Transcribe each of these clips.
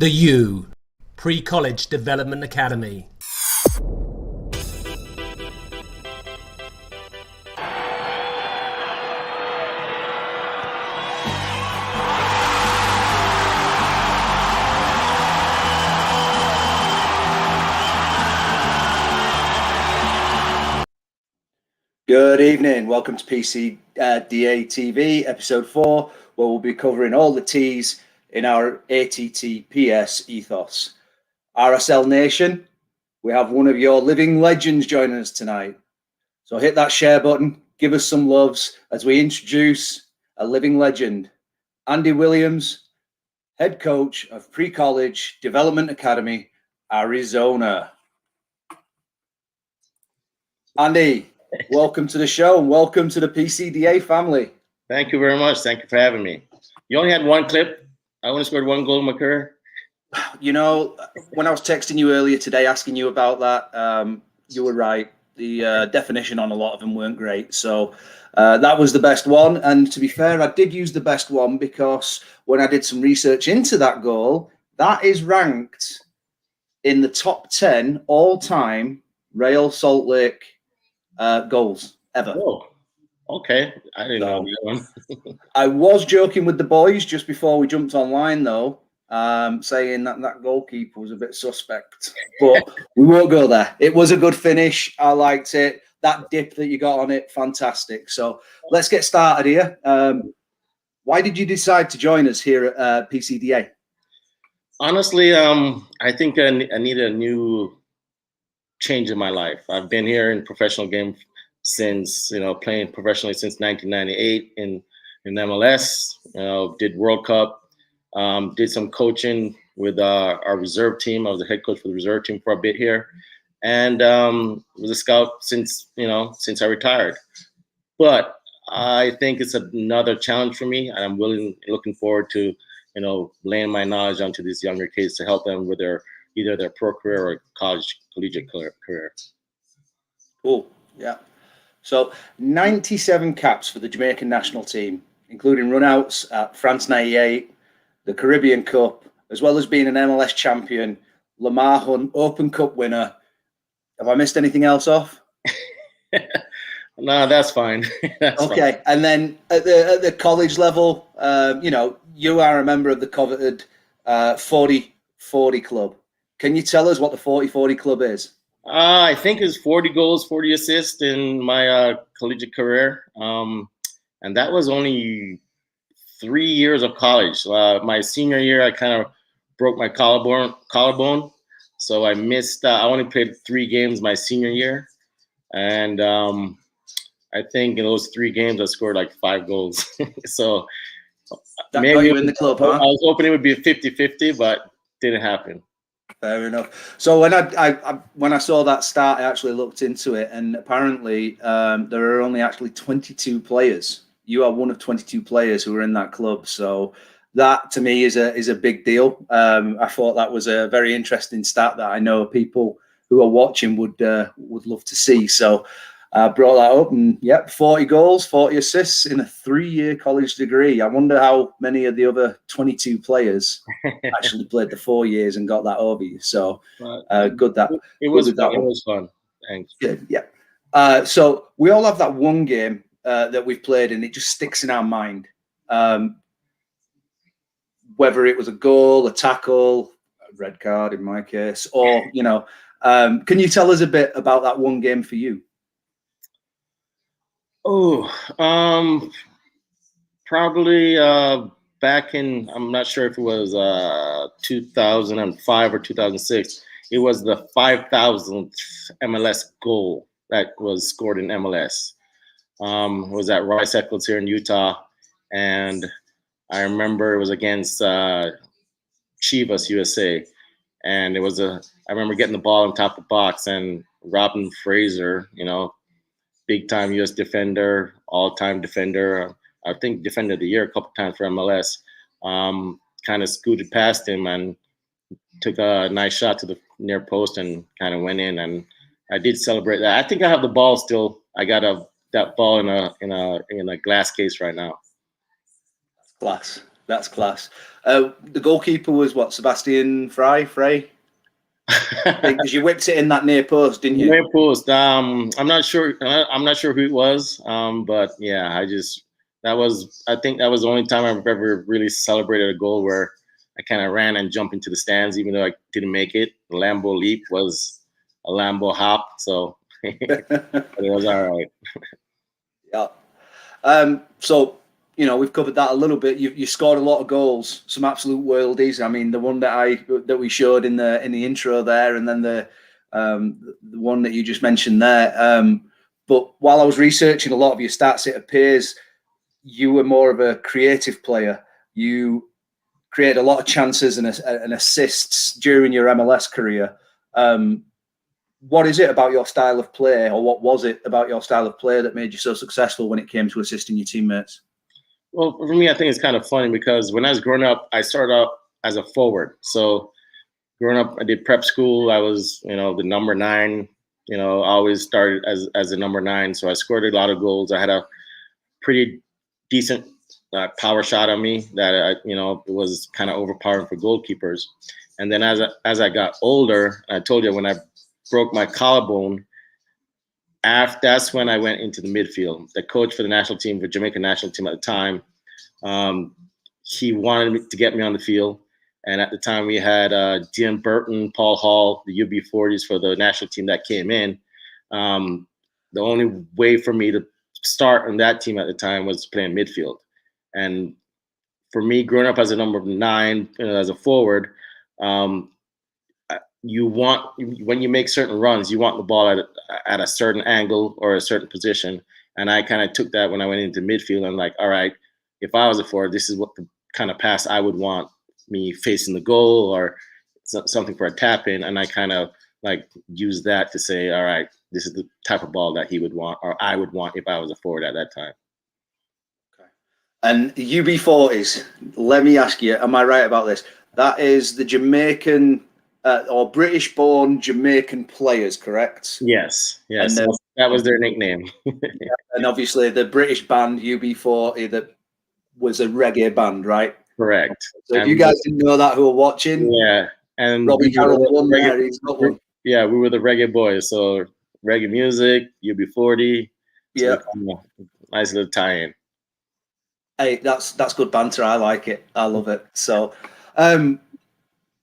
The U, Pre-College Development Academy. Good evening. Welcome to PCDA TV, episode 4, where we'll be covering all the T's in our ATTPS ethos. RSL Nation, we have one of your living legends joining us tonight. So hit that share button, give us some loves as we introduce a living legend, Andy Williams, head coach of Pre-College Development Academy, Arizona. Andy, welcome to the show and welcome to the PCDA family. Thank you very much. Thank you for having me. You only had one clip. I only scored one goal in my career. You know, when I was texting you earlier today asking you about that, you were right. The definition on a lot of them weren't great. So that was the best one. And to be fair, I did use the best one because when I did some research into that goal, that is ranked in the top 10 all-time Real Salt Lake goals ever. Oh, okay. I didn't know that one. I was joking with the boys just before we jumped online, though, saying that goalkeeper was a bit suspect. But we won't go there. It was a good finish. I liked it. That dip that you got on it, fantastic. So let's get started here. Why did you decide to join us here at PCDA? Honestly, I think I needed a new change in my life. I've been here in professional game since, playing professionally since 1998 in MLS, did World Cup, did some coaching with our reserve team. I was the head coach for the reserve team for a bit here, and was a scout since I retired. But I think it's another challenge for me, and I'm looking forward to, laying my knowledge onto these younger kids to help them with either their pro career or collegiate career. Cool. Yeah. So 97 caps for the Jamaican national team, including runouts at France 98, the Caribbean Cup, as well as being an MLS champion, Lamar Hunt Open Cup winner. Have I missed anything else off? No, that's fine. That's okay. Fine. And then at the college level, you are a member of the coveted 40-40 club. Can you tell us what the 40-40 club is? I think it's 40 goals, 40 assists in my collegiate career. And that was only 3 years of college. My senior year, I kind of broke my collarbone. So I missed, I only played 3 games my senior year. And I think in those 3 games, I scored like 5 goals. So that maybe got you in the club, huh? I was hoping it would be a 50-50, but didn't happen. Fair enough. So when I saw that start, I actually looked into it, and apparently there are only actually 22 players. You are one of 22 players who are in that club. So that to me is a big deal. I thought that was a very interesting stat that I know people who are watching would love to see. So I brought that up, and yep, 40 goals, 40 assists in a 3-year college degree. I wonder how many of the other 22 players actually played the 4 years and got that over you. So good that it was fun. It was fun. Thanks. Good, yeah. So we all have that one game that we've played, and it just sticks in our mind. Whether it was a goal, a tackle, a red card in my case, or can you tell us a bit about that one game for you? Oh, probably back in, I'm not sure if it was 2005 or 2006. It was the 5,000th MLS goal that was scored in MLS. It was at Rice Eccles here in Utah. And I remember it was against Chivas USA. And it was I remember getting the ball on top of the box, and Robin Fraser, big time U.S. defender, all-time defender. I think defender of the year a couple times for MLS. Kind of scooted past him and took a nice shot to the near post and kind of went in. And I did celebrate that. I think I have the ball still. I got that ball in a glass case right now. Glass. That's class. The goalkeeper was what? Sebastian Frey? Because you whipped it in that near post, didn't you? Near post. I'm not sure. I'm not sure who it was. But yeah, I think that was the only time I've ever really celebrated a goal where I kind of ran and jumped into the stands, even though I didn't make it. The Lambo leap was a Lambo hop, so it was all right. Yeah. So, we've covered that a little bit. You scored a lot of goals, some absolute worldies. I mean, the one that we showed in the intro there, and then the one that you just mentioned there. But while I was researching a lot of your stats, it appears you were more of a creative player. You created a lot of chances and assists during your MLS career. What is it about your style of play, or what was it about your style of play that made you so successful when it came to assisting your teammates? Well, for me, I think it's kind of funny because when I was growing up, I started out as a forward. So growing up, I did prep school. I was, the number 9. I always started as a number 9. So I scored a lot of goals. I had a pretty decent power shot on me that, it was kind of overpowering for goalkeepers. And then as I got older, I told you when I broke my collarbone, that's when I went into the midfield. The coach for the national team, for Jamaican national team at the time, he wanted me to get me on the field. And at the time we had Dean Burton, Paul Hall, the UB40s for the national team that came in. The only way for me to start on that team at the time was playing midfield. And for me, growing up as a number 9, as a forward, when you make certain runs, you want the ball at a certain angle or a certain position. And I kind of took that when I went into midfield. I'm like, all right, if I was a forward, this is what the kind of pass I would want, me facing the goal or something for a tap in. And I kind of use that to say, all right, this is the type of ball that he would want, or I would want if I was a forward at that time. Okay. And UB40s, let me ask you, am I right about this? That is the Jamaican or British-born Jamaican players, correct? Yes. That was their nickname. And obviously the British band UB40 that was a reggae band, right? Correct. So if you guys didn't know that who are watching, yeah, and Robbie Carroll won there. He's got one. Yeah, we were the reggae boys. So reggae music, UB40. Yeah, so nice little tie-in. Hey, that's good banter. I like it. I love it. So,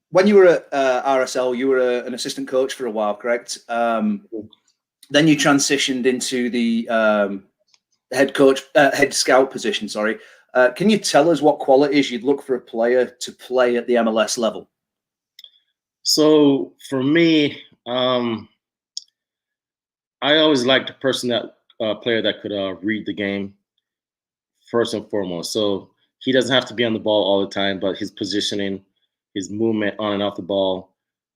when you were at RSL, you were an assistant coach for a while, correct? Then you transitioned into the head scout position. Sorry. Can you tell us what qualities you'd look for a player to play at the MLS level? So for me, I always liked a player that could read the game first and foremost. So he doesn't have to be on the ball all the time, but his positioning, his movement on and off the ball,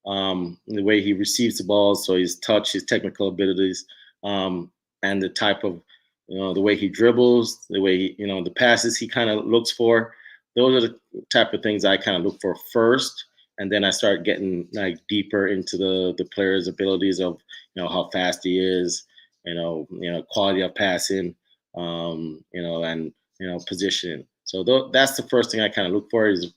the way he receives the ball, so his touch, his technical abilities, and the type of, the way he dribbles, the way he, the passes he kind of looks for. Those are the type of things I kind of look for first, and then I start getting deeper into the player's abilities of, how fast he is, quality of passing, and positioning. So that's the first thing I kind of look for is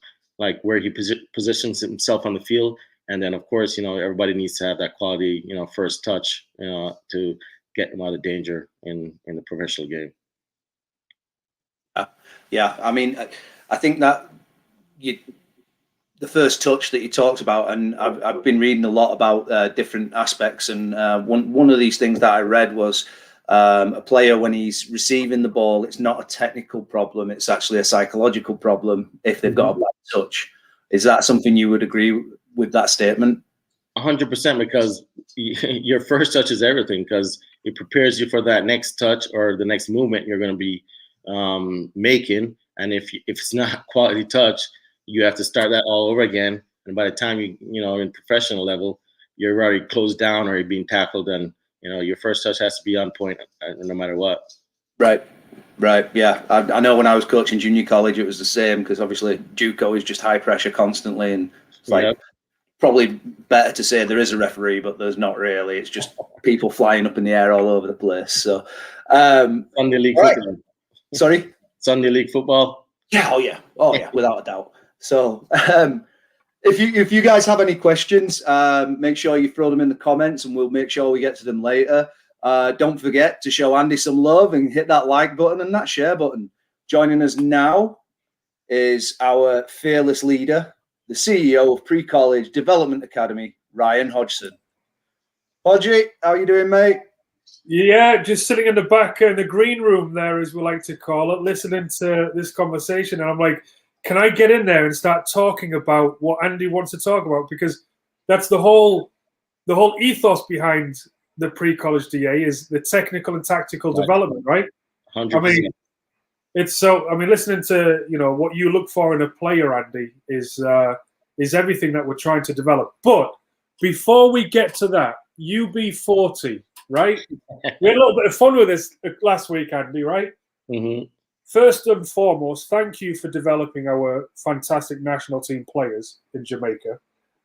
where he positions himself on the field. And then, of course, everybody needs to have that quality, first touch, to get them out of danger in the professional game. Yeah, I mean, I think that the first touch that you talked about, and I've been reading a lot about different aspects, and one of these things that I read was a player, when he's receiving the ball, it's not a technical problem, it's actually a psychological problem if they've got a bad touch. Is that something you would agree with that statement? 100%, because your first touch is everything, because it prepares you for that next touch or the next movement you're going to be making. And if it's not quality touch, you have to start that all over again. And by the time in professional level, you're already closed down or you're being tackled, and your first touch has to be on point no matter what. Right. Yeah, I know when I was coaching junior college, it was the same, because obviously JUCO is just high pressure constantly, and it's probably better to say there is a referee, but there's not really. It's just people flying up in the air all over the place. So Sunday league football. Sorry? Sunday league football. Yeah, oh yeah, without a doubt. So if you guys have any questions, make sure you throw them in the comments, and we'll make sure we get to them later. Don't forget to show Andy some love and hit that like button and that share button. Joining us now is our fearless leader, the CEO of Pre-College Development Academy, Ryan Hodgson. Hodgie, how you doing, mate? Yeah, just sitting in the back in the green room there, as we like to call it, listening to this conversation. And I'm like, can I get in there and start talking about what Andy wants to talk about? Because that's the whole ethos behind the pre-college DA is the technical and tactical development, right? 100%. I mean, listening to what you look for in a player, Andy, is everything that we're trying to develop. But before we get to that, UB40, right? We had a little bit of fun with this last week, Andy, right? Mm-hmm. First and foremost, thank you for developing our fantastic national team players in Jamaica.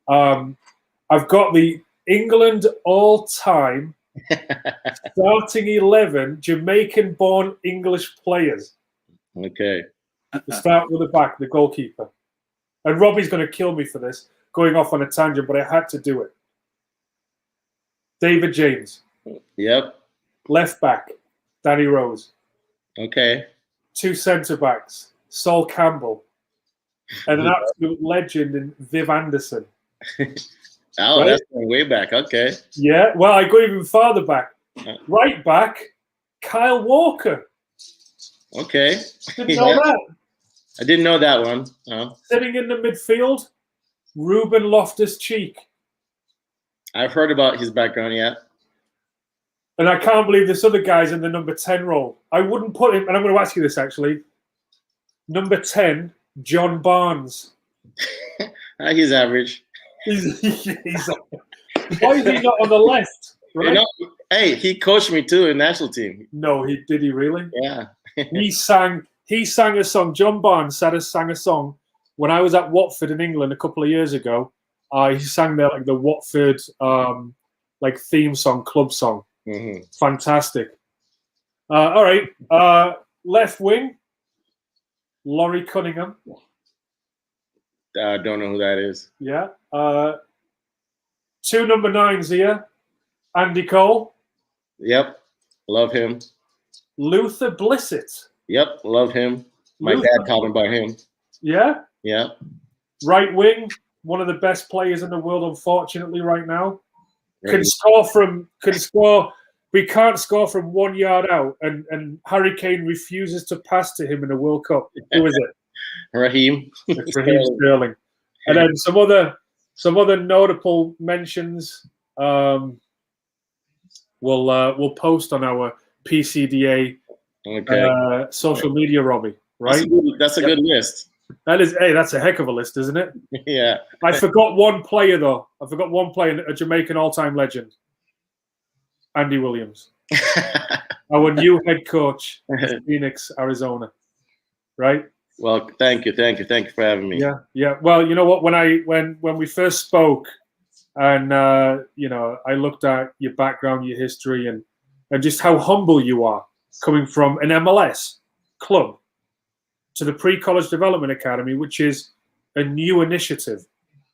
I've got the England all-time starting 11 Jamaican-born English players. Okay. To start with the back, the goalkeeper. And Robbie's going to kill me for this, going off on a tangent, but I had to do it. David James. Yep. Left back, Danny Rose. Okay. 2 centre-backs, Sol Campbell. And an absolute legend in Viv Anderson. Oh, right? That's going way back. Okay. Yeah, well, I go even farther back. Right back, Kyle Walker. Okay. Didn't know that. I didn't know that one. Oh. Sitting in the midfield, Ruben Loftus-Cheek. I've heard about his background, yeah. And I can't believe this other guy's in the number 10 role. I wouldn't put him, and I'm going to ask you this actually. Number 10, John Barnes. He's average. Why is he not on the left? Right? Hey, he coached me too in national team. No, did he really? Yeah. He sang a song. John Barnes sang a song when I was at Watford in England a couple of years ago. He sang there like the Watford theme song, club song. Mm-hmm. Fantastic. All right. Left wing, Laurie Cunningham. I don't know who that is. Yeah. 2 number 9s here. Andy Cole. Yep. Love him. Luther Blissett. Yep. Love him. My dad taught him about him. Yeah. Yeah. Right wing, one of the best players in the world, unfortunately, right now. Right. We can't score from 1 yard out, and Harry Kane refuses to pass to him in a World Cup. Who is it? Raheem. It's Raheem Sterling. And then some other notable mentions we'll post on our PCDA social media, Robbie. Right? That's a good list. That's a heck of a list, isn't it? Yeah. I forgot one player though. A Jamaican all-time legend. Andy Williams. Our new head coach in Phoenix, Arizona. Right? Well, thank you for having me. Yeah. Well, you know what? When we first spoke, and I looked at your background, your history, and just how humble you are, coming from an MLS club to the Pre-College Development Academy, which is a new initiative.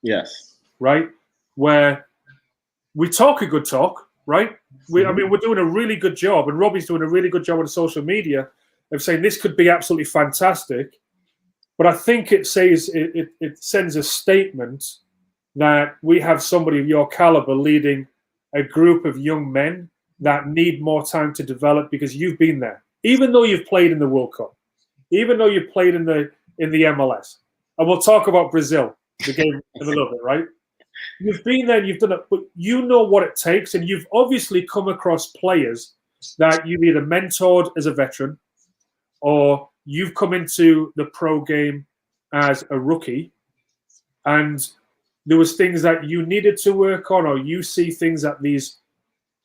Yes. Right, where we talk a good talk. Right. We're doing a really good job, and Robbie's doing a really good job on social media of saying this could be absolutely fantastic. But I think it sends a statement that we have somebody of your caliber leading a group of young men that need more time to develop, because you've been there. Even though you've played in the World Cup, even though you've played in the MLS, and we'll talk about Brazil, the game in a little bit, right? You've been there, you've done it, but you know what it takes, and you've obviously come across players that you've either mentored as a veteran, or you've come into the pro game as a rookie, and there was things that you needed to work on, or you see things that these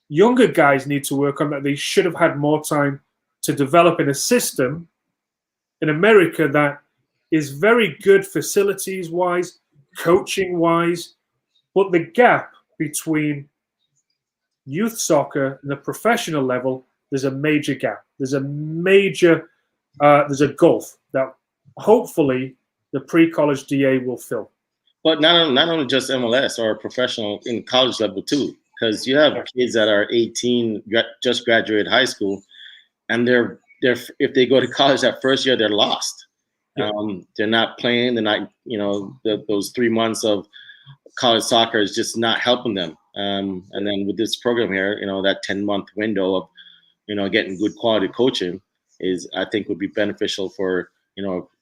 younger guys need to work on that they should have had more time to develop in a system in America that is very good facilities-wise, coaching-wise, but the gap between youth soccer and the professional level, there's a major gap. There's a gulf that hopefully the pre-college DA will fill. But not only just MLS or professional in college level too, because you have kids that are 18, just graduated high school, and they're if they go to college that first year, they're lost. Yeah. They're not playing. They're not, those 3 months of college soccer is just not helping them. And then with this program here, that 10-month window of, getting good quality coaching I think would be beneficial for,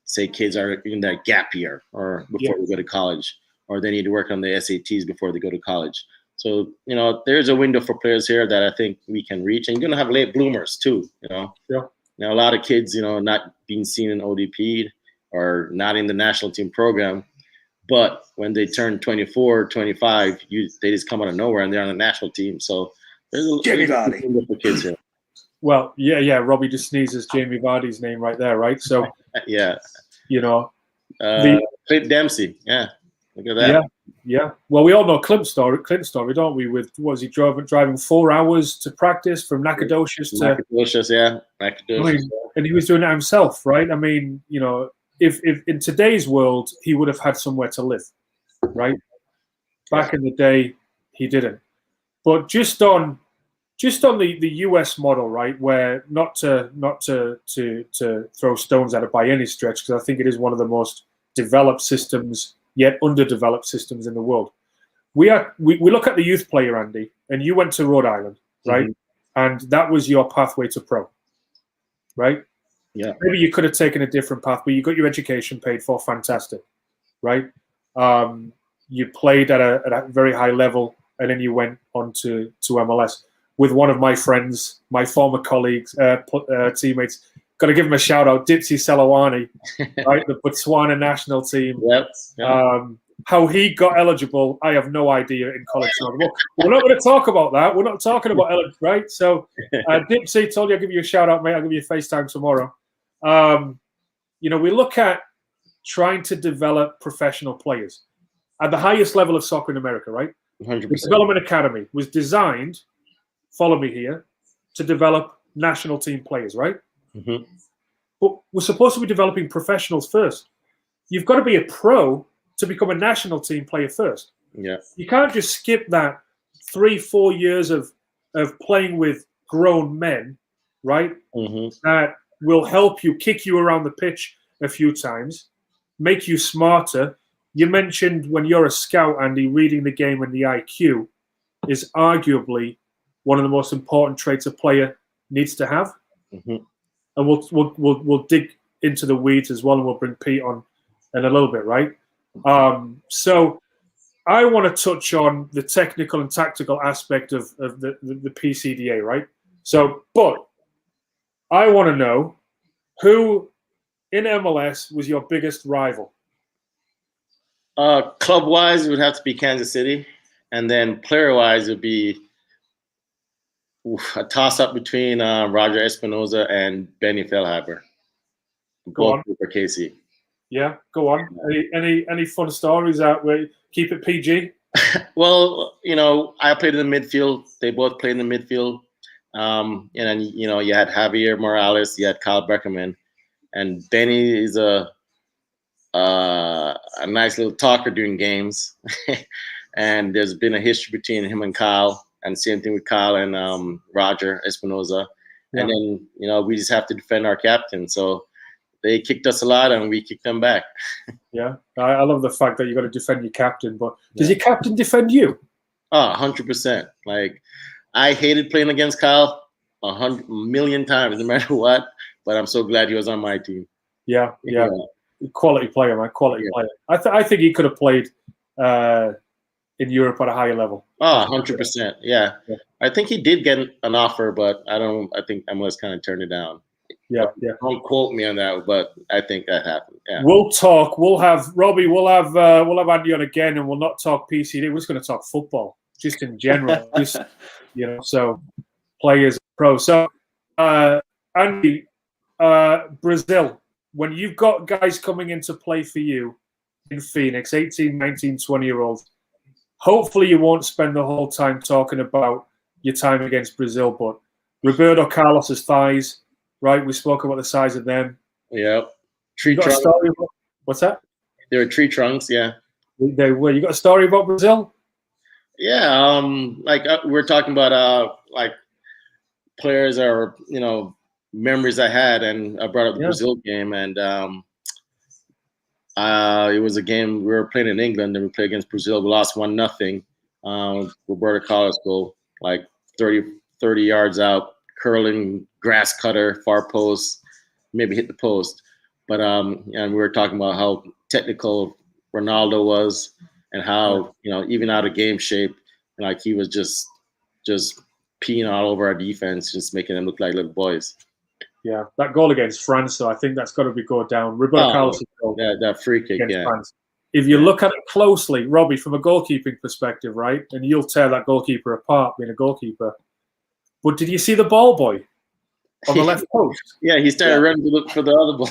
say kids are in that gap year or before they go to college, or they need to work on the SATs before they go to college. So, there's a window for players here that I think we can reach, and you're going to have late bloomers too, Yeah. Now, a lot of kids, not being seen in ODP or not in the national team program, but when they turn 24, 25, they just come out of nowhere and they're on the national team. So there's a window for kids here. Well, yeah. Robbie just sneezes Jamie Vardy's name right there, right? So, yeah. Clint Dempsey. Yeah. Look at that. Yeah. Well, we all know Clint's story, don't we? With was he driving 4 hours to practice from Nacogdoches to Nacogdoches, yeah. And he was doing it himself, right? I mean, if in today's world he would have had somewhere to live, right? Back in the day, he didn't. But just on the US model, right, where not to throw stones at it by any stretch, because I think it is one of the most developed systems yet underdeveloped systems in the world. We look at the youth player, Andy, and you went to Rhode Island, right? Mm-hmm. And that was your pathway to pro, right? Yeah. Maybe you could have taken a different path, but you got your education paid for, fantastic, right? You played at a very high level, and then you went on to MLS with one of my friends, my former colleagues, teammates. Got to give him a shout out, Dipsy Selawani, right? The Botswana national team. Yep. How he got eligible, I have no idea in college. Well, we're not going to talk about that. We're not talking about eligible, right? So, Dipsy, told you I'll give you a shout out, mate. I'll give you a FaceTime tomorrow. We look at trying to develop professional players at the highest level of soccer in America, right? 100%. The Development Academy was designed, follow me here, to develop national team players, right? Mm-hmm. But we're supposed to be developing professionals first. You've got to be a pro to become a national team player first. Yeah. You can't just skip that 3-4 years of playing with grown men, right? Mm-hmm. That will help you, kick you around the pitch a few times, make you smarter. You mentioned when you're a scout, Andy, reading the game and the IQ is arguably one of the most important traits a player needs to have. Mm-hmm. And we'll dig into the weeds as well, and we'll bring Pete on in a little bit, right? So I want to touch on the technical and tactical aspect of the PCDA, right? So, but I want to know who in MLS was your biggest rival? Club-wise, it would have to be Kansas City. And then player-wise, it would be a toss-up between Roger Espinoza and Benny Feilhaber. Both for KC. Yeah, go on. Any fun stories out where keep it PG? Well, I played in the midfield. They both played in the midfield. And then, you had Javier Morales, you had Kyle Beckerman, and Benny is a nice little talker during games. And there's been a history between him and Kyle, and same thing with Kyle and Roger Espinoza. Yeah. And then, we just have to defend our captain. So they kicked us a lot and we kicked them back. Yeah. I love the fact that you got to defend your captain, but does your captain defend you? Oh, 100%. Like, I hated playing against Kyle 100 million times, no matter what, but I'm so glad he was on my team. Yeah. Quality player, man. Quality player. I think he could have played in Europe at a higher level. Oh, 100%. Yeah. I think he did get an offer, but I think MLS kind of turned it down. Yeah. Don't quote me on that, but I think that happened. Yeah. We'll talk. We'll have Robbie. We'll have Andy on again, and we'll not talk PCD. We're just going to talk football, just in general. So players, pros. So Andy, Brazil. When you've got guys coming in to play for you in Phoenix, 18, 19, 20-year-olds, hopefully you won't spend the whole time talking about your time against Brazil. But Roberto Carlos's thighs. Right, we spoke about the size of them. Yep. Tree You got a trunks. story about, what's that? There were tree trunks. Yeah. They were. You got a story about Brazil? Yeah. Like we're talking about like players or memories I had, and I brought up the Brazil game, and it was a game we were playing in England, and we played against Brazil. We lost 1-0. Roberto Carlos goal, like 30 yards out, curling grass cutter, far post, maybe hit the post. But and we were talking about how technical Ronaldo was, and how even out of game shape, like he was just peeing all over our defense, just making them look like little boys. Yeah, that goal against France, though, I think that's got to be go down. Roberto Carlos' goal. That free kick, against France. If you look at it closely, Robbie, from a goalkeeping perspective, right, and you'll tear that goalkeeper apart being a goalkeeper. But did you see the ball boy on the left post? Yeah, he started running to look for the other ball.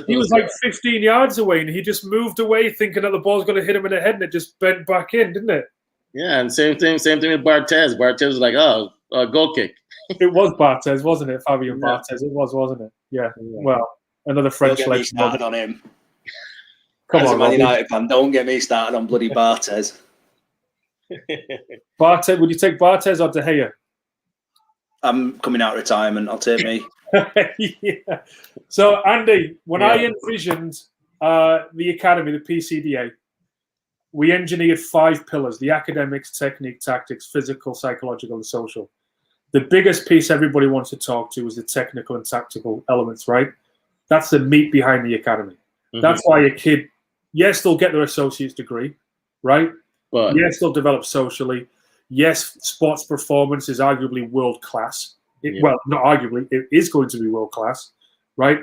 He was like 15 yards away, and he just moved away thinking that the ball's going to hit him in the head, and it just bent back in, didn't it? Yeah, and same thing with Barthez. Barthez was like, goal kick. It was Barthez, wasn't it? Fabian Barthez. It was, wasn't it? Yeah. Well, another French Don't get me started on him. Come As on, a Man United fan, don't get me started on bloody Barthez. Barthez, would you take Barthez or De Gea? I'm coming out of retirement. I'll take me. Yeah. So, Andy, when I envisioned the academy, the PCDA, we engineered 5 pillars: the academics, technique, tactics, physical, psychological, and social. The biggest piece everybody wants to talk to is the technical and tactical elements, right? That's the meat behind the academy. Mm-hmm. That's why a kid, yes, they'll get their associate's degree, right? But yes, they'll develop socially. Yes, sports performance is arguably world class. Well, not arguably, it is going to be world class, right?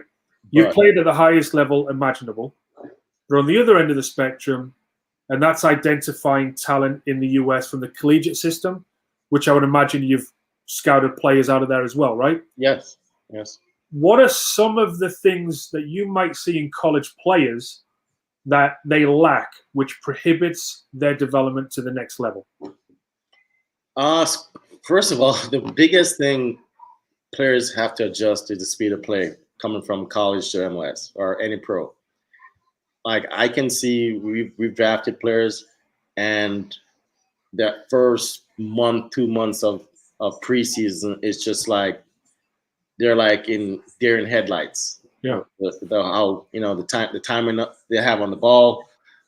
You've played at the highest level imaginable. But on the other end of the spectrum, and that's identifying talent in the US from the collegiate system, which I would imagine you've scouted players out of there as well, right? Yes. What are some of the things that you might see in college players that they lack, which prohibits their development to the next level? First of all, the biggest thing players have to adjust is the speed of play coming from college to MLS or any pro. Like I can see we've drafted players, and that first month, 2 months of preseason is just like they're in headlights. Yeah. How the timing they have on the ball,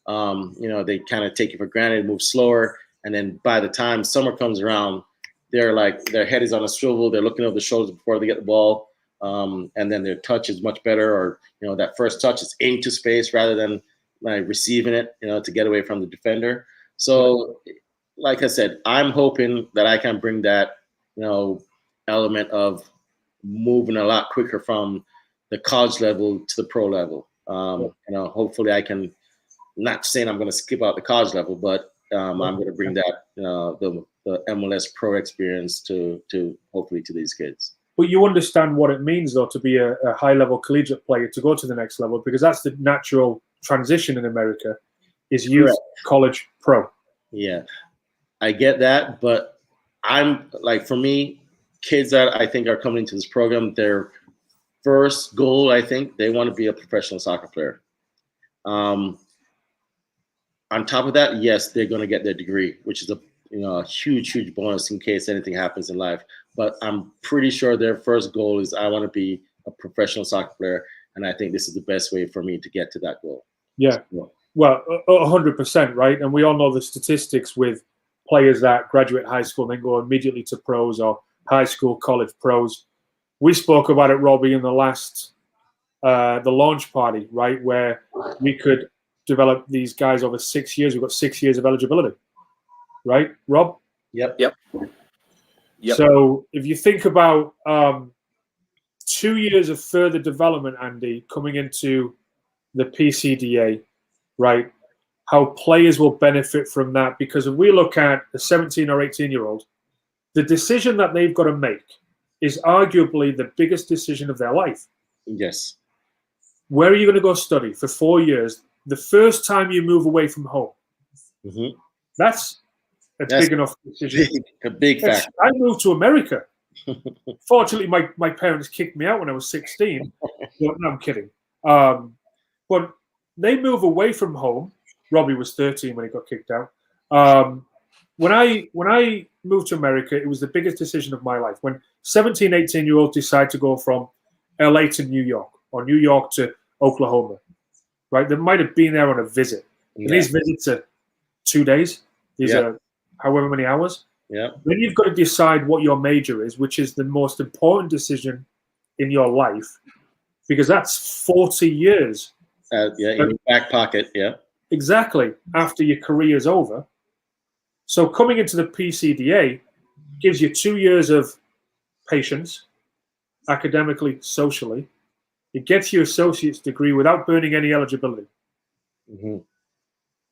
they kind of take it for granted, move slower, and then by the time summer comes around, they're like their head is on a swivel. They're looking over the shoulders before they get the ball, and then their touch is much better. Or that first touch is into space rather than like receiving it, to get away from the defender. So, like I said, I'm hoping that I can bring that element of moving a lot quicker from the college level to the pro level. Hopefully I can, not saying I'm going to skip out the college level, but I'm going to bring that the MLS pro experience to hopefully to these kids. But you understand what it means, though, to be a high-level collegiate player, to go to the next level, because that's the natural transition in America, is youth, college, pro. Yeah, I get that, but I'm like, for me, kids that I think are coming into this program, their first goal, I think, they want to be a professional soccer player. On top of that, yes, they're going to get their degree, which is a huge bonus in case anything happens in life. But I'm pretty sure their first goal is, I want to be a professional soccer player, and I think this is the best way for me to get to that goal. Yeah, well, 100%, right? And we all know the statistics with players that graduate high school and then go immediately to pros, or high school, college pros. We spoke about it, Robbie, in the last the launch party, right, where we could develop these guys over 6 years. We've got 6 years of eligibility, right, Rob? Yep. So if you think about 2 years of further development, Andy, coming into the PCDA, right, how players will benefit from that, because if we look at a 17 or 18-year-old, the decision that they've got to make is arguably the biggest decision of their life. Yes. Where are you going to go study for 4 years? The first time you move away from home, that's a big enough decision. A big factor. I moved to America. Fortunately, my parents kicked me out when I was 16. No, I'm kidding. But they move away from home. Robbie was 13 when he got kicked out. When I moved to America, it was the biggest decision of my life. When 17, 18-year-olds decide to go from LA to New York or New York to Oklahoma, right? They might have been there on a visit. And these visits are 2 days. These are however many hours. Yeah. Then you've got to decide what your major is, which is the most important decision in your life, because that's 40 years. In your back pocket. Yeah. Exactly. After your career is over. So coming into the PCDA gives you 2 years of patience, academically, socially. It gets you associate's degree without burning any eligibility. Mm-hmm.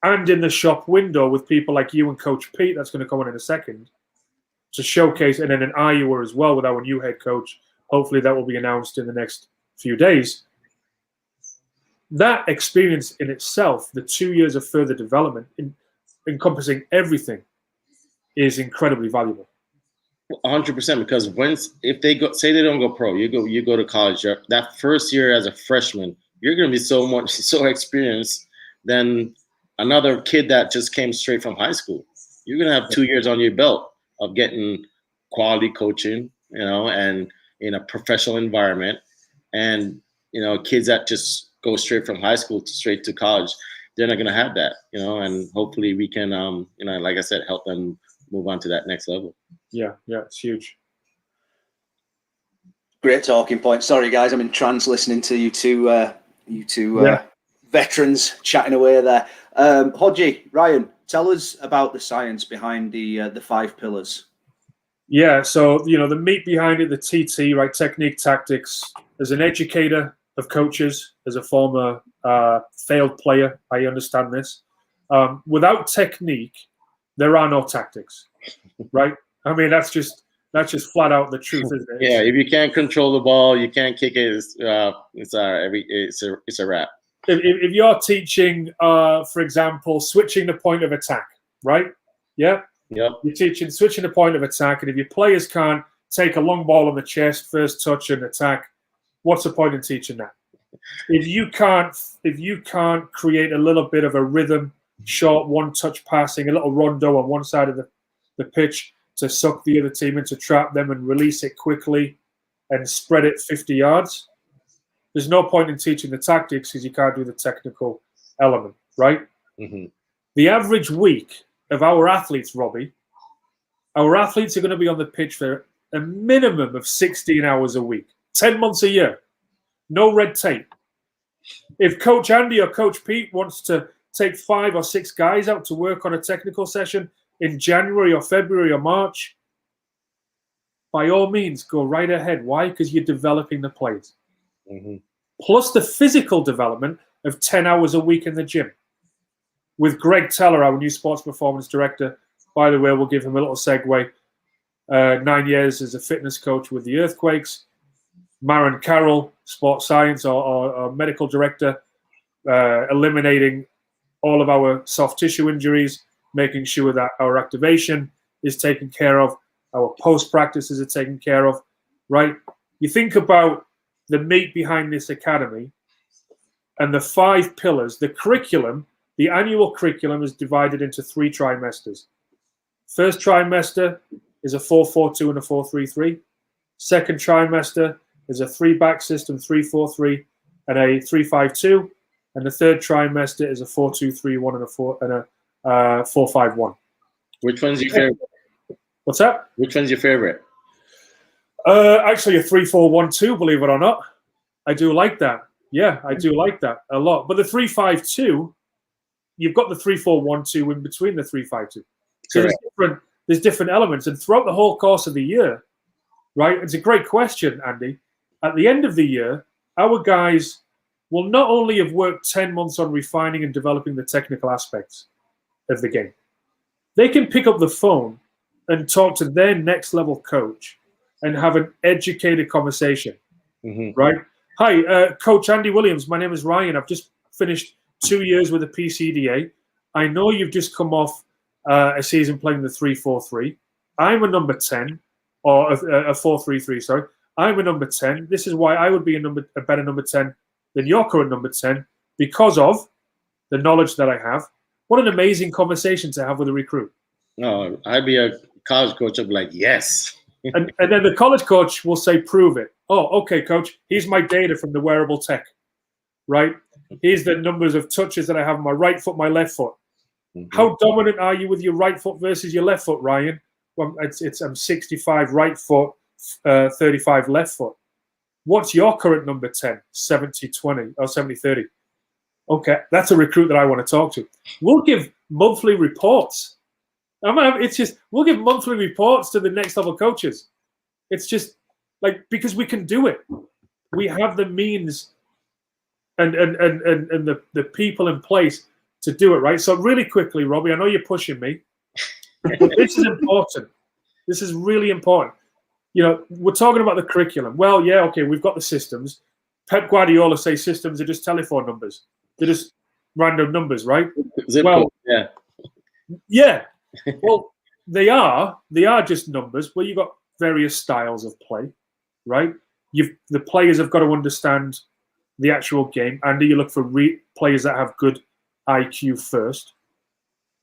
And in the shop window with people like you and Coach Pete, that's going to come on in a second, to showcase, and then in Iowa as well with our new head coach. Hopefully that will be announced in the next few days. That experience in itself, the 2 years of further development, encompassing everything, is incredibly valuable. 100%, because if they say they don't go pro, you go to college. That first year as a freshman, you're going to be so experienced than another kid that just came straight from high school. You're going to have 2 years on your belt of getting quality coaching, and in a professional environment, and kids that just go straight from high school straight to college, they're not going to have that, and hopefully we can, like I said, help them move on to that next level. Yeah, it's huge. Great talking point. Sorry, guys, I'm in trance listening to you two veterans chatting away there. Hodgie, Ryan, tell us about the science behind the 5 pillars. Yeah, so the meat behind it, the TT, right? Technique, tactics. As an educator of coaches, as a former failed player, I understand this. Without technique, there are no tactics, right? I mean, that's just flat out the truth, isn't it? Yeah, if you can't control the ball, you can't kick it. It's a wrap. If you're teaching, for example, switching the point of attack, right? Yeah. Yep. You're teaching switching the point of attack, and if your players can't take a long ball on the chest, first touch and attack, what's the point in teaching that? If you can't create a little bit of a rhythm, short one-touch passing, a little rondo on one side of the pitch to suck the other team into, trap them and release it quickly and spread it 50 yards, there's no point in teaching the tactics because you can't do the technical element, right? Mm-hmm. The average week of our athletes, Robbie, our athletes are going to be on the pitch for a minimum of 16 hours a week, 10 months a year, no red tape. If Coach Andy or Coach Pete wants to take 5 or 6 guys out to work on a technical session in January or February or March, by all means, go right ahead. Why? Because you're developing the players. Mm-hmm. Plus the physical development of 10 hours a week in the gym. With Greg Teller, our new sports performance director, by the way, we'll give him a little segue. 9 years as a fitness coach with the Earthquakes. Maren Carroll, sports science or medical director, eliminating all of our soft tissue injuries, making sure that our activation is taken care of, our post practices are taken care of, right? You think about the meat behind this academy and the 5 pillars. The curriculum, the annual curriculum is divided into 3 trimesters. First trimester is a 4-4-2 and a 4-3-3. Second trimester is a 3-back system, 3-4-3 and a 3-5-2. And the third trimester is a 4-2-3-1 and a 4-5-1. Which one's your favorite? What's that? Which one's your favorite? Actually, a 3-4-1-2, believe it or not. I do like that. Yeah, I do like that a lot. But the 3-5-2, you've got the 3-4-1-2 in between the 3-5-2. So there's different elements. And throughout the whole course of the year, right, it's a great question, Andy. At the end of the year, our guys will not only have worked 10 months on refining and developing the technical aspects of the game, they can pick up the phone and talk to their next level coach and have an educated conversation, right? Hi, Coach Andy Williams. My name is Ryan. I've just finished 2 years with the PCDA. I know you've just come off a season playing the 3-4-3. I'm a number 10, or a 4-3-3, sorry. I'm a number 10. This is why I would be a better number 10 than your current number 10, because of the knowledge that I have. What an amazing conversation to have with a recruit. No, I'd be a college coach. I'd be like, yes. And then the college coach will say, prove it. Oh, okay, coach. Here's my data from the wearable tech, right? Here's the numbers of touches that I have on my right foot, my left foot. How dominant are you with your right foot versus your left foot, Ryan? Well, I'm 65 right foot, 35 left foot. What's your current number 10? 70-20 or 70-30. Okay, that's a recruit that I want to talk to. We'll give monthly reports. We'll give monthly reports to the next level coaches. It's just like, because we can do it. We have the means and the people in place to do it, right? So really quickly, Robbie, I know you're pushing me, but this is important. This is really important. You know, we're talking about the curriculum. Well, yeah, okay, we've got the systems. Pep Guardiola says systems are just telephone numbers. They're just random numbers, right? Yeah. Well, they are just numbers, but you've got various styles of play, right? The players have got to understand the actual game, and you look for players that have good IQ first.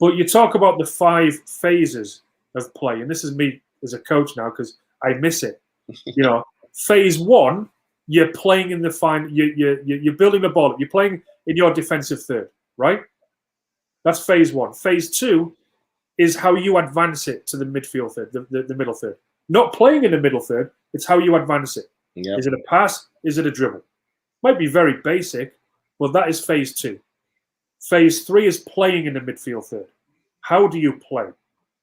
But you talk about the 5 phases of play, and this is me as a coach now because I miss it. You know, phase 1, you're playing in the fine. You're building the ball. You're playing in your defensive third, right? That's phase 1. Phase 2 is how you advance it to the midfield third, the middle third. Not playing in the middle third. It's how you advance it. Yep. Is it a pass? Is it a dribble? Might be very basic, but that is phase 2. Phase 3 is playing in the midfield third. How do you play?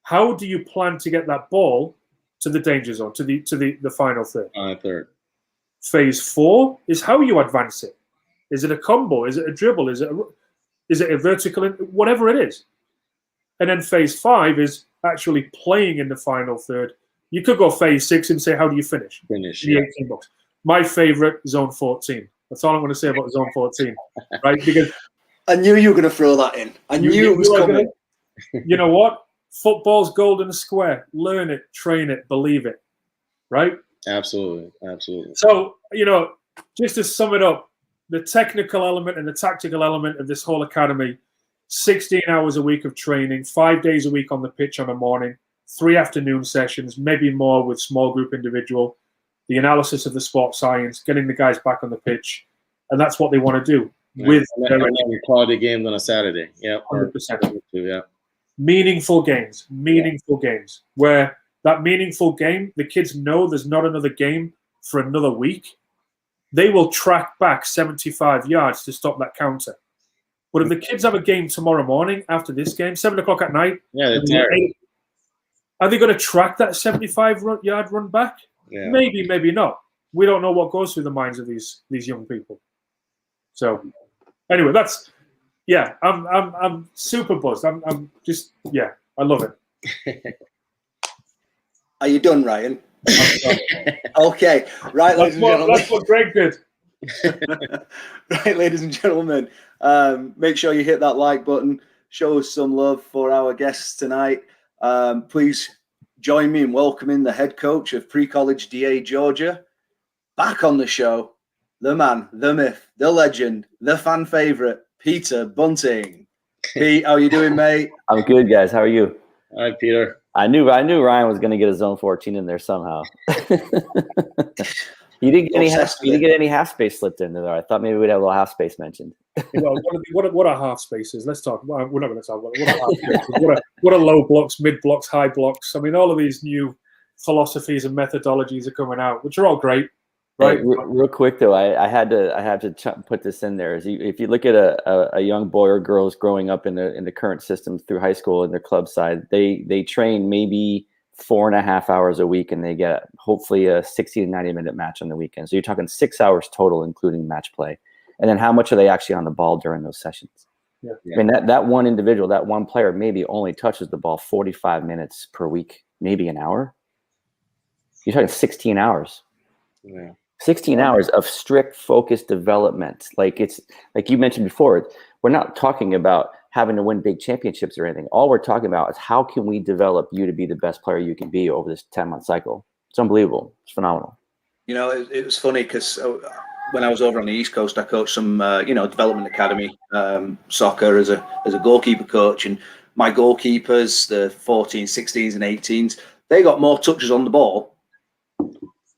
How do you plan to get that ball to the danger zone, to the final third? Third. Phase 4 is how you advance it. Is it a combo? Is it a dribble? Is it a vertical? Whatever it is. And then phase 5 is actually playing in the final third. You could go phase 6 and say, how do you finish? Finish, in the 18 box. My favorite, zone 14. That's all I'm going to say about zone 14, right? Because I knew you were going to throw that in. I knew it was coming. You know what? Football's golden square. Learn it, train it, believe it, right? Absolutely. So, you know, just to sum it up, the technical element and the tactical element of this whole academy, 16 hours a week of training, 5 days a week on the pitch on a morning, 3 afternoon sessions, maybe more with small group individual, the analysis of the sports science, getting the guys back on the pitch. And that's what they want to do. With their quality games on a Saturday. Yeah. 100%. Yeah. Meaningful games, games where that meaningful game, the kids know there's not another game for another week. They will track back 75 yards to stop that counter. But if the kids have a game tomorrow morning after this game, 7 o'clock at night, they're tired. Are they going to track that 75-yard run back? Yeah. Maybe, maybe not. We don't know what goes through the minds of these young people. So, anyway, I'm super buzzed. I'm just, I love it. Are you done, Ryan? Okay, right, ladies and gentlemen. That's what Greg did. Right, ladies and gentlemen, make sure you hit that like button. Show us some love for our guests tonight. Please join me in welcoming the head coach of Pre-College DA Georgia back on the show, the man, the myth, the legend, the fan favorite, Peter Bunting. Pete, how you doing, mate? I'm good, guys. How are you? Hi, Peter. I knew Ryan was going to get a zone 14 in there somehow. He didn't get any half space slipped in there. I thought maybe we'd have a little half space mentioned. Well, what are half spaces? Let's talk. We're not going to talk about what are half spaces. What are low blocks, mid blocks, high blocks? I mean, all of these new philosophies and methodologies are coming out, which are all great. Right. Hey, real quick though, I had to put this in there. If you look at a young boy or girl who's growing up in the current system through high school and their club side, they train maybe 4.5 hours a week, and they get hopefully a 60 to 90 minute match on the weekend. So you're talking 6 hours total, including match play. And then how much are they actually on the ball during those sessions? Yeah. I mean, that one individual, that one player maybe only touches the ball 45 minutes per week, maybe an hour. You're talking 16 hours. Yeah. 16 hours of strict focused development. Like it's like you mentioned before, we're not talking about having to win big championships or anything. All we're talking about is how can we develop you to be the best player you can be over this 10-month cycle. It's unbelievable. It's phenomenal. You know, it was funny because when I was over on the East Coast, I coached some, development academy soccer as a goalkeeper coach, and my goalkeepers, the 14s, 16s, and 18s, they got more touches on the ball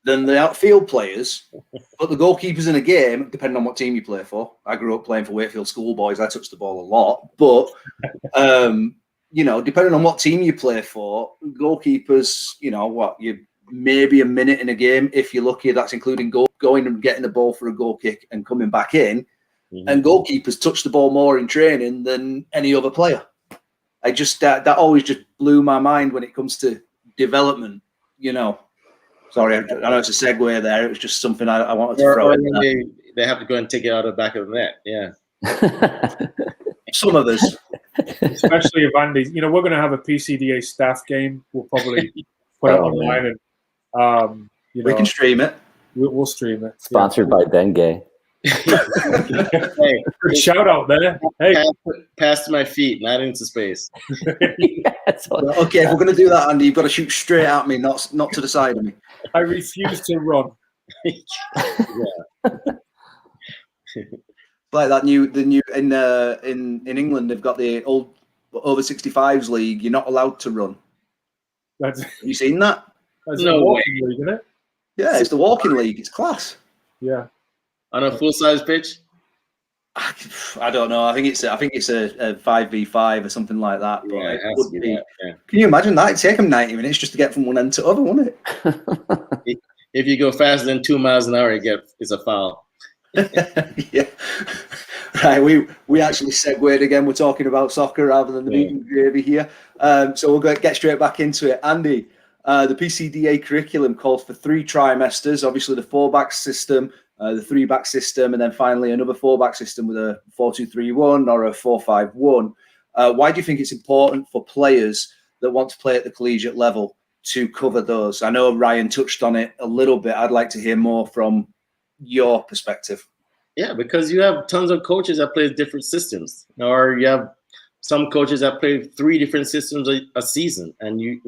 than the outfield players. But the goalkeepers in a game, depending on what team you play for, I grew up playing for Wakefield Schoolboys. I touched the ball a lot, but depending on what team you play for, goalkeepers, you maybe a minute in a game if you're lucky. That's including going and getting the ball for a goal kick and coming back in. Mm-hmm. And goalkeepers touch the ball more in training than any other player. I just that always just blew my mind when it comes to development. Sorry, I know it's a segue there. It was just something I wanted to throw in there. They have to go and take it out of the back of the net. Yeah. Some of us. Especially if Andy, we're going to have a PCDA staff game. We'll probably put it online and we can stream it. We'll stream it. Sponsored by Ben Gay. Hey, good shout out there. Hey, pass to my feet, not into space. Okay, if we're going to do that, Andy, you've got to shoot straight at me, not to the side of me. I refuse to run. Like that new in England, they've got the old over 65s league. You're not allowed to run. Have you seen that? That's no walking league, isn't it? Yeah, it's the walking league. It's class. Yeah. On a full-size pitch? I don't know. I think it's a 5v5 or something like that. But yeah, it has to be that, yeah. Can you imagine that? It'd take them 90 minutes just to get from one end to other, wouldn't it? If you go faster than 2 miles an hour, it's a foul. Yeah. Right. We actually segued again. We're talking about soccer rather than the meat and gravy here. So we'll get straight back into it. Andy, the PCDA curriculum calls for 3 trimesters. Obviously, the 4-back system, the 3-back system, and then finally another 4-back system with a 4-2-3-1 or a 4-5-1. Why do you think it's important for players that want to play at the collegiate level to cover those? I know Ryan touched on it a little bit. I'd like to hear more from your perspective. Yeah, because you have tons of coaches that play different systems, or you have some coaches that play 3 different systems a season. And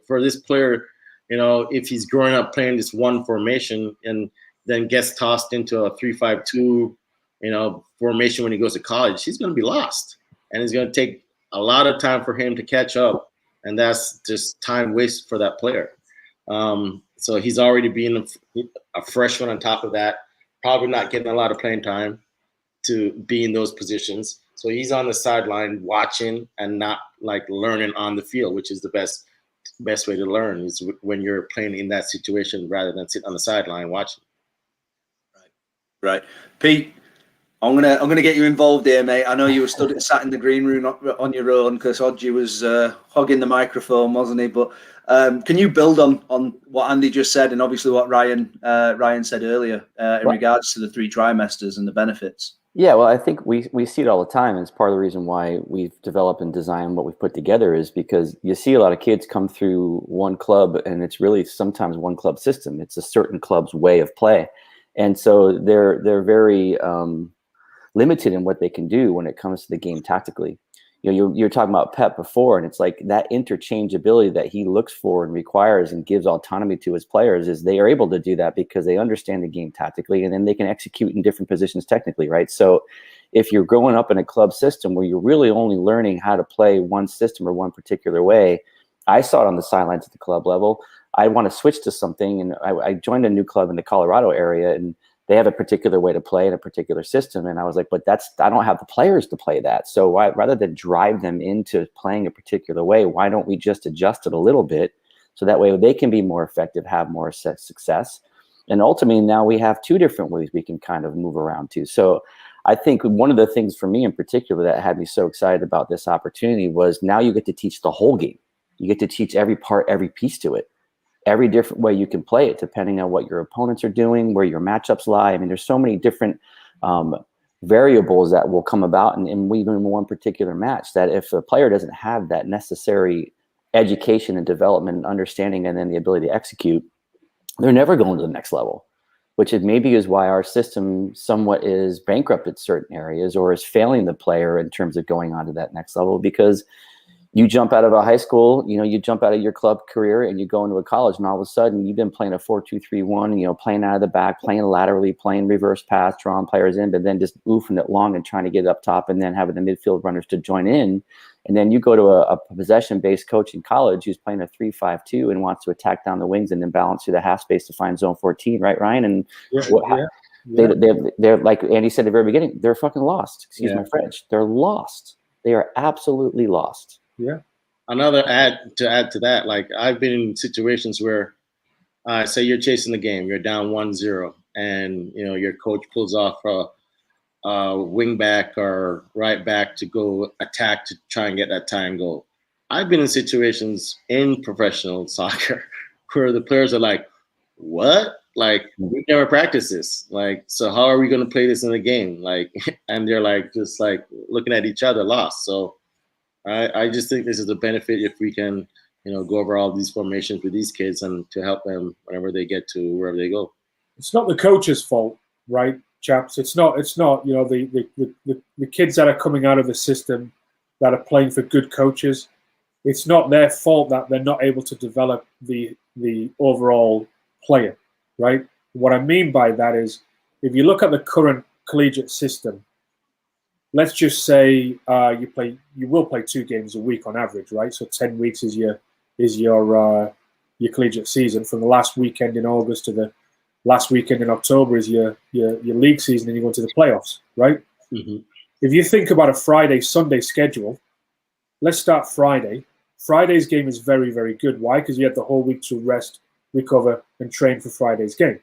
for this player, if he's growing up playing this one formation and then gets tossed into a 3-5-2, formation when he goes to college, he's going to be lost, and it's going to take a lot of time for him to catch up, and that's just time waste for that player. So he's already being a freshman on top of that, probably not getting a lot of playing time to be in those positions. So he's on the sideline watching and not like learning on the field, which is the best way to learn is when you're playing in that situation rather than sitting on the sideline watching. Right. Pete, I'm gonna get you involved here, mate. I know you were sat in the green room on your own because Hodgie was hogging the microphone, wasn't he? But can you build on what Andy just said and obviously what Ryan said earlier in regards to the 3 trimesters and the benefits? Yeah, well, I think we see it all the time. It's part of the reason why we've developed and designed what we've put together is because you see a lot of kids come through one club, and it's really sometimes one club system. It's a certain club's way of play. And so they're very limited in what they can do when it comes to the game tactically. You're talking about Pep before, and it's like that interchangeability that he looks for and requires and gives autonomy to his players is they are able to do that because they understand the game tactically, and then they can execute in different positions technically, right? So if you're growing up in a club system where you're really only learning how to play one system or one particular way, I saw it on the sidelines at the club level. I want to switch to something, and I joined a new club in the Colorado area, and they have a particular way to play in a particular system. And I was like, but I don't have the players to play that. So rather than drive them into playing a particular way, why don't we just adjust it a little bit so that way they can be more effective, have more success. And ultimately now we have 2 different ways we can kind of move around to. So I think one of the things for me in particular that had me so excited about this opportunity was now you get to teach the whole game. You get to teach every part, every piece to it. Every different way you can play it, depending on what your opponents are doing, where your matchups lie. I mean, there's so many different variables that will come about in even one particular match that if a player doesn't have that necessary education and development and understanding and then the ability to execute, they're never going to the next level, which maybe is why our system somewhat is bankrupt in certain areas or is failing the player in terms of going on to that next level because you jump out of a high school, you jump out of your club career and you go into a college, and all of a sudden you've been playing a 4-2-3-1, playing out of the back, playing laterally, playing reverse pass, drawing players in, but then just oofing it long and trying to get up top, and then having the midfield runners to join in. And then you go to a possession-based coach in college who's playing a 3-5-2 and wants to attack down the wings and then balance through the half space to find zone 14, right, Ryan? And they're like Andy said at the very beginning, they're fucking lost. Excuse my French. They're lost. They are absolutely lost. Yeah. Another add to that, like I've been in situations where, say you're chasing the game, you're down 1-0, and your coach pulls off a wing back or right back to go attack to try and get that tying goal. I've been in situations in professional soccer where the players are like, "What? Like, we never practiced this. Like, so how are we going to play this in a game?" Like, and they're like, just like looking at each other lost. So I just think this is a benefit if we can, go over all these formations with these kids and to help them whenever they get to wherever they go. It's not the coach's fault, right, chaps? It's not, the kids that are coming out of the system that are playing for good coaches. It's not their fault that they're not able to develop the overall player, right? What I mean by that is, if you look at the current collegiate system, let's just say you will play 2 games a week on average, right? So 10 weeks is your collegiate season. From the last weekend in August to the last weekend in October is your league season, and you go into the playoffs, right? Mm-hmm. If you think about a Friday-Sunday schedule, let's start Friday. Friday's game is very, very good. Why? Because you have the whole week to rest, recover, and train for Friday's game.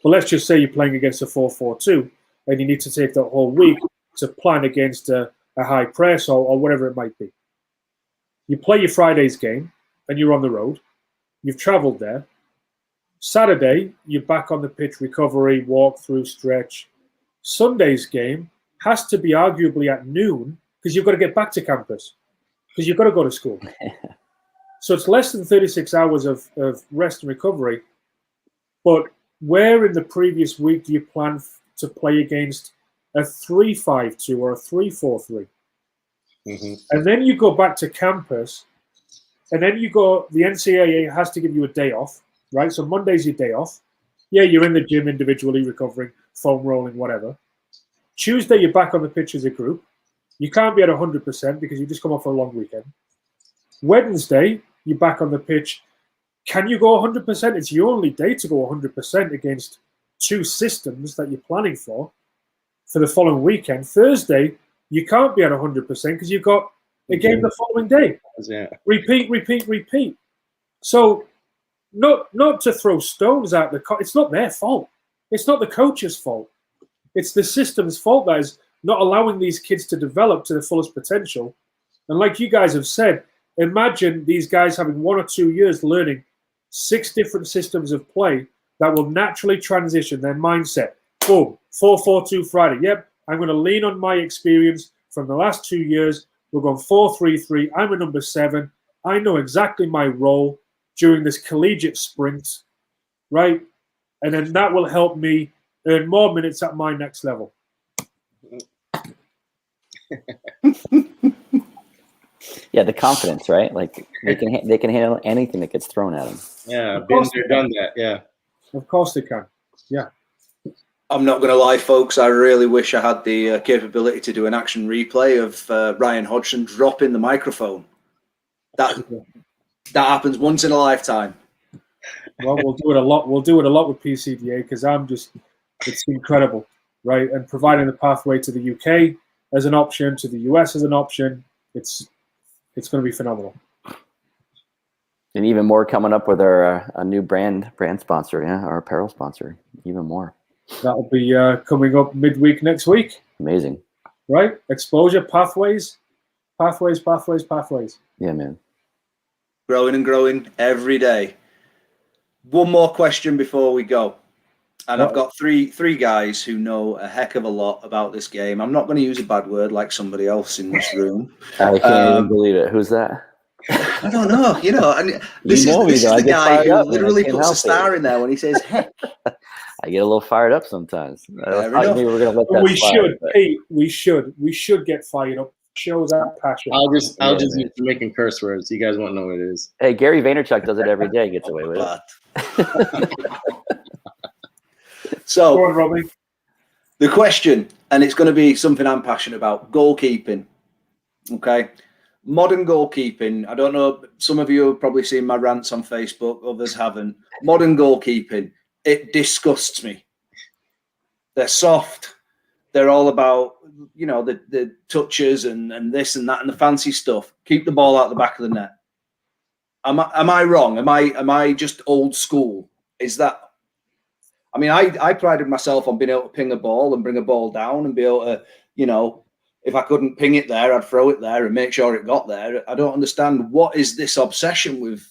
But let's just say you're playing against a 4-4-2, and you need to take that whole week to plan against a high press or whatever it might be. You play your Friday's game, and you're on the road. You've traveled there. Saturday, you're back on the pitch, recovery, walk through, stretch. Sunday's game has to be arguably at noon because you've got to get back to campus because you've got to go to school. So it's less than 36 hours of rest and recovery. But where in the previous week do you plan to play against a 3-5-2 or a 3-4-3? Mm-hmm. And then you go back to campus, and then the NCAA has to give you a day off, right? So Monday's your day off. Yeah, you're in the gym individually recovering, foam rolling, whatever. Tuesday, you're back on the pitch as a group. You can't be at 100% because you just come off a long weekend. Wednesday, you're back on the pitch. Can you go 100%? It's your only day to go 100% against 2 systems that you're planning for the following weekend. Thursday, you can't be at 100% because you've got a game the following day. Yeah. Repeat. So not to throw stones at it's not their fault. It's not the coach's fault. It's the system's fault that is not allowing these kids to develop to their fullest potential. And like you guys have said, imagine these guys having 1 or 2 years learning 6 different systems of play that will naturally transition their mindset. Boom, 4-4-2 Friday. Yep, I'm going to lean on my experience from the last 2 years. We're going 4-3-3. I'm a number 7. I know exactly my role during this collegiate sprint, right? And then that will help me earn more minutes at my next level. Yeah, the confidence, right? Like they can handle anything that gets thrown at them. Yeah, been there, done that. Yeah, of course they can. Yeah. I'm not going to lie, folks. I really wish I had the capability to do an action replay of Ryan Hodgson dropping the microphone. That happens once in a lifetime. Well, we'll do it a lot. We'll do it a lot with PCDA because it's incredible, right? And providing the pathway to the UK as an option, to the US as an option, it's going to be phenomenal. And even more coming up with our a new brand sponsor, our apparel sponsor, even more. That'll be coming up midweek next week. Amazing. Right? Exposure, pathways. Yeah, man. Growing and growing every day. One more question before we go. And I've got three guys who know a heck of a lot about this game. I'm not going to use a bad word like somebody else in this room. I can't even believe it. Who's that? I don't know. And this is the guy who literally puts a star in there when he says heck. I get a little fired up sometimes. I thought maybe we're going to let that we slide, should, but... Pete, we should get fired up shows that passion. I'll just Yeah, use Jamaican curse words. You guys won't know what it is. Hey, Gary Vaynerchuk does it every day and gets away with it. So, Go on, Robbie. the question, and it's going to be something I'm passionate about, goalkeeping. Okay. Modern goalkeeping. I don't know. Some of you have probably seen my rants on Facebook. Others haven't. Modern goalkeeping. It disgusts me. They're soft. They're all about, the touches and this and that and the fancy stuff. Keep the ball out the back of the net. Am I wrong? Am I just old school? Is that? I mean, I prided myself on being able to ping a ball and bring a ball down and be able to, if I couldn't ping it there, I'd throw it there and make sure it got there. I don't understand, what is this obsession with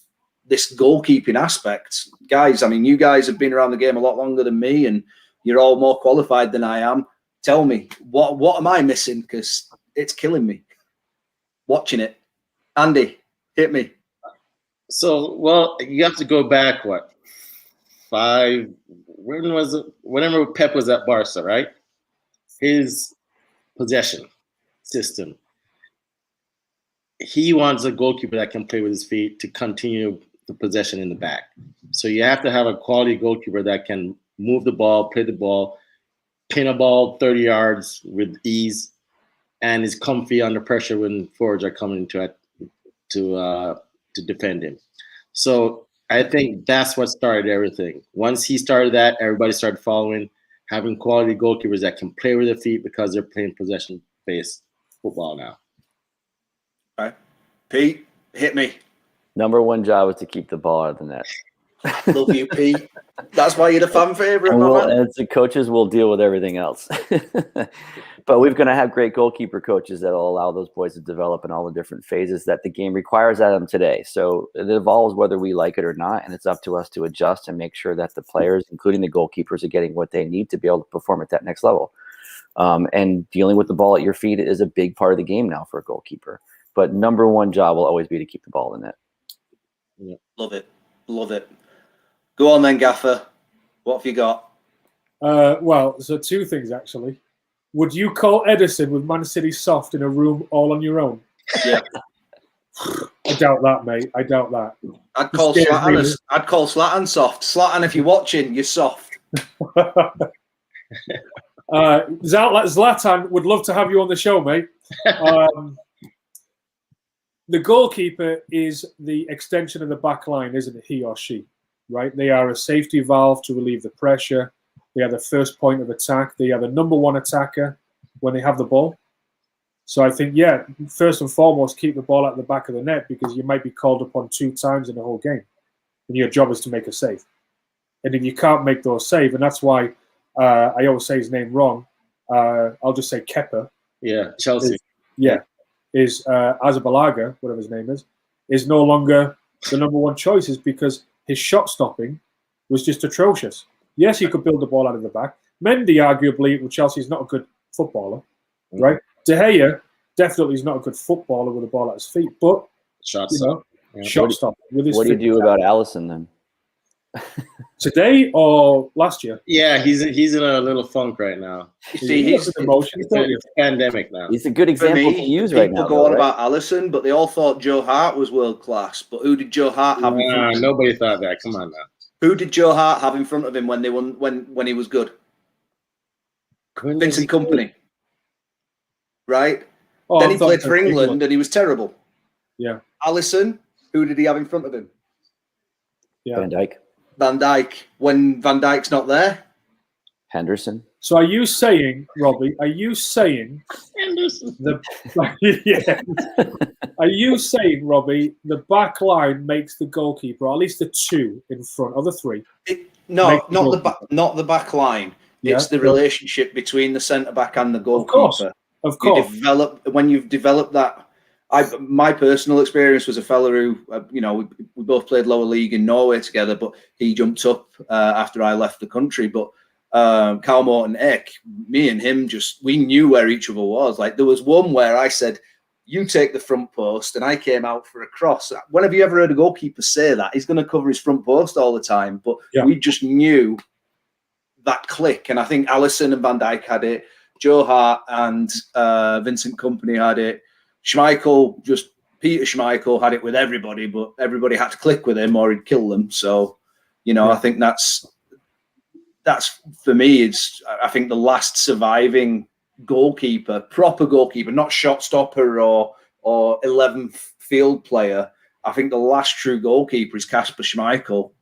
this goalkeeping aspect? Guys, I mean, you guys have been around the game a lot longer than me and you're all more qualified than I am. Tell me, what am I missing? Because it's killing me watching it. Andy, hit me. So, well, you have to go back, what, 5, when was it? Whenever Pep was at Barca, right? His possession system. He wants a goalkeeper that can play with his feet to continue the possession in the back. So you have to have a quality goalkeeper that can move the ball, play the ball, pin a ball 30 yards with ease, and is comfy under pressure when forwards are coming to defend him. So I think that's what started everything. Once he started that, everybody started following, having quality goalkeepers that can play with their feet because they're playing possession-based football now. All right. Pete, hit me. Number one job is to keep the ball out of the net. Love you, Pete. That's why you're the fan favorite. And the coaches will deal with everything else. But we're going to have great goalkeeper coaches that will allow those boys to develop in all the different phases that the game requires of them today. So it evolves whether we like it or not, and it's up to us to adjust and make sure that the players, including the goalkeepers, are getting what they need to be able to perform at that next level. And dealing with the ball at your feet is a big part of the game now for a goalkeeper. But number one job will always be to keep the ball in the net. Yeah. Love it. Love it. Go on then, Gaffer. What have you got? Well, so two things, actually. Would you call Edison with Man City soft in a room all on your own? Yeah. I doubt that, mate. I doubt that. I'd call Zlatan soft. Zlatan, if you're watching, you're soft. Zlatan would love to have you on the show, mate. The goalkeeper is the extension of the back line, isn't it? He or she, right? They are a safety valve to relieve the pressure. They are the first point of attack. They are the number one attacker when they have the ball. So I think, yeah, first and foremost, keep the ball at the back of the net because you might be called upon 2 times in the whole game. And your job is to make a save. And if you can't make those saves, and that's why I always say his name wrong, I'll just say Kepa. Yeah, Chelsea. Is Azabalaga, whatever his name is no longer the number one choice, is because his shot stopping was just atrocious. Yes, he could build the ball out of the back. Mendy, arguably, with Chelsea, is not a good footballer, right? De Gea definitely is not a good footballer with the ball at his feet, but shot stopping with his feet. What do you do about Alisson then? Today or last year? Yeah, he's in a little funk right now. See, it's a pandemic now. He's a good example to use right now. People go on about Alisson, but they all thought Joe Hart was world class. But who did Joe Hart have? Nobody thought that. Come on now. Who did Joe Hart have in front of him when they won? When he was good? Vincent Kompany, right? Oh, then he played for England and he was terrible. Yeah. Alisson, who did he have in front of him? Yeah. Van Dijk. When Van Dijk's not there, Henderson. So are you saying, Robbie? Are you saying Henderson? Are you saying, Robbie, the back line makes the goalkeeper, or at least the 2 in front, or the 3? Not the back line. Yeah. It's the relationship between the centre back and the goalkeeper. Of course. When you've developed that. My personal experience was a fella who, we both played lower league in Norway together, but he jumped up after I left the country. But Carl Morton Eck, me and him we knew where each other was. Like there was one where I said, you take the front post, and I came out for a cross. When have you ever heard a goalkeeper say that? He's going to cover his front post all the time. But we just knew that click. And I think Alisson and Van Dijk had it. Joe Hart and Vincent Kompany had it. Schmeichel, just Peter Schmeichel had it with everybody, but everybody had to click with him or he'd kill them. So, you know, I think that's for me. I think the last surviving goalkeeper, proper goalkeeper, not shot stopper or 11th field player. I think the last true goalkeeper is Kasper Schmeichel.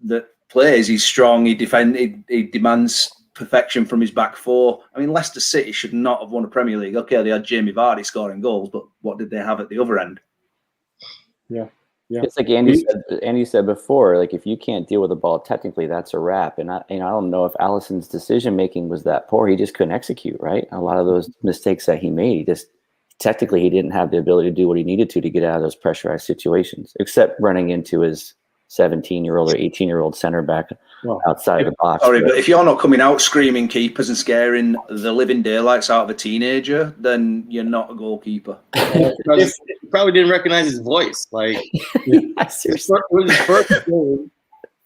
That plays, he's strong, he demands perfection from his back four. I mean, Leicester City should not have won a Premier League. Okay, they had Jamie Vardy scoring goals, but what did they have at the other end? Yeah. It's like Andy said before, like if you can't deal with the ball technically, that's a wrap. And I don't know if Alisson's decision making was that poor. He just couldn't execute, right? A lot of those mistakes that he made, technically he didn't have the ability to do what he needed to get out of those pressurized situations, except running into his 17-year-old or 18-year-old center back outside of the box. Sorry, but if you're not coming out screaming keepers and scaring the living daylights out of a teenager, then you're not a goalkeeper. You probably didn't recognize his voice. Like, it was his first game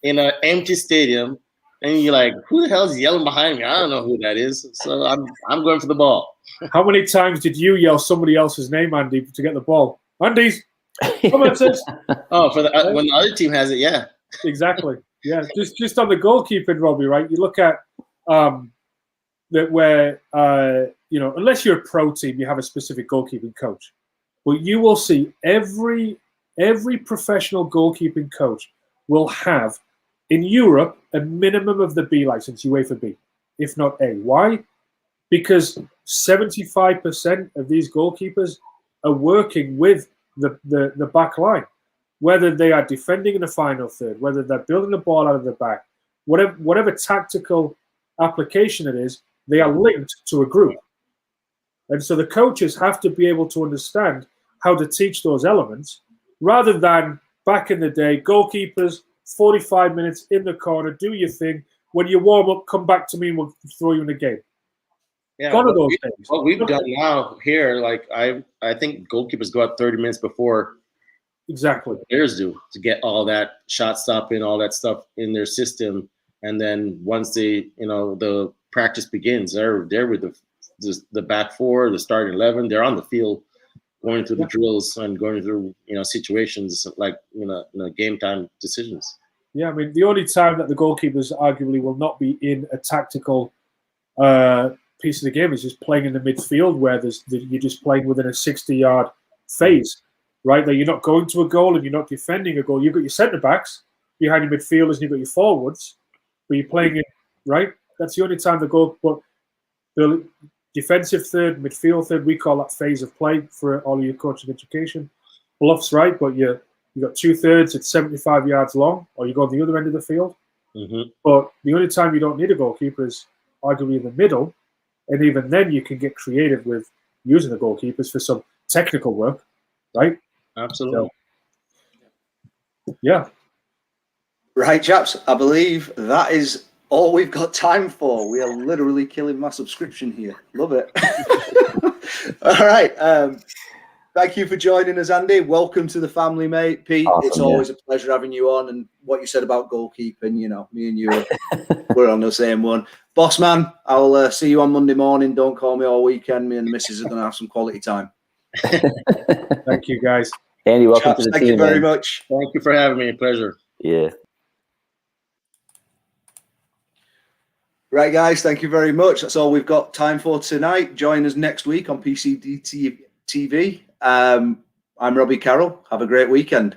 in an empty stadium, and you're like, "Who the hell is yelling behind me? I don't know who that is." So I'm going for the ball. How many times did you yell somebody else's name, Andy, to get the ball? Andy's. Come on, sis. Oh, when the other team has it, yeah. Exactly. Yeah. Just on the goalkeeping, Robbie, right? You look at that where you know, unless you're a pro team, you have a specific goalkeeping coach. But you will see every professional goalkeeping coach will have in Europe a minimum of the B license, UEFA B, if not A. Why? Because 75% of these goalkeepers are working with the back line, whether they are defending in the final third, whether they're building the ball out of the back, whatever tactical application it is, they are linked to a group. And so the coaches have to be able to understand how to teach those elements, rather than back in the day, goalkeepers, 45 minutes in the corner, do your thing. When you warm up, come back to me and we'll throw you in the game. Yeah, Gone are those days. What we've done now here, like I think goalkeepers go out 30 minutes before exactly players do, to get all that shot stopping, all that stuff in their system, and then once they, you know, the practice begins, they're with the back four, the starting 11. They're on the field, going through the drills and going through, you know, situations like, you know, game time decisions. Yeah, I mean, the only time that the goalkeepers arguably will not be in a tactical piece of the game is just playing in the midfield, where you're just playing within a 60-yard phase, right? That you're not going to a goal and you're not defending a goal. You've got your centre backs behind your midfielders and you've got your forwards, but you're playing it, right? That's the only time the goal. But the defensive third, midfield third, we call that phase of play for all of your coaching education. Bluffs, right? But you've got 2/3 at 75 yards long, or you go on the other end of the field. Mm-hmm. But the only time you don't need a goalkeeper is arguably in the middle. And even then, you can get creative with using the goalkeepers for some technical work, right? Absolutely. So, yeah. Right, chaps. I believe that is all we've got time for. We are literally killing my subscription here. Love it. All right. Thank you for joining us, Andy. Welcome to the family, mate. Pete, awesome, it's always a pleasure having you on. And what you said about goalkeeping, you know, me and you, we're on the same one. Boss man, I'll see you on Monday morning. Don't call me all weekend. Me and the missus are going to have some quality time. Thank you, guys. Andy, welcome Chaps, to the thank team. you very man. much. Thank you for having me. A pleasure. Yeah. Right, guys, thank you very much. That's all we've got time for tonight. Join us next week on PCDA TV. I'm Robbie Carroll. Have a great weekend.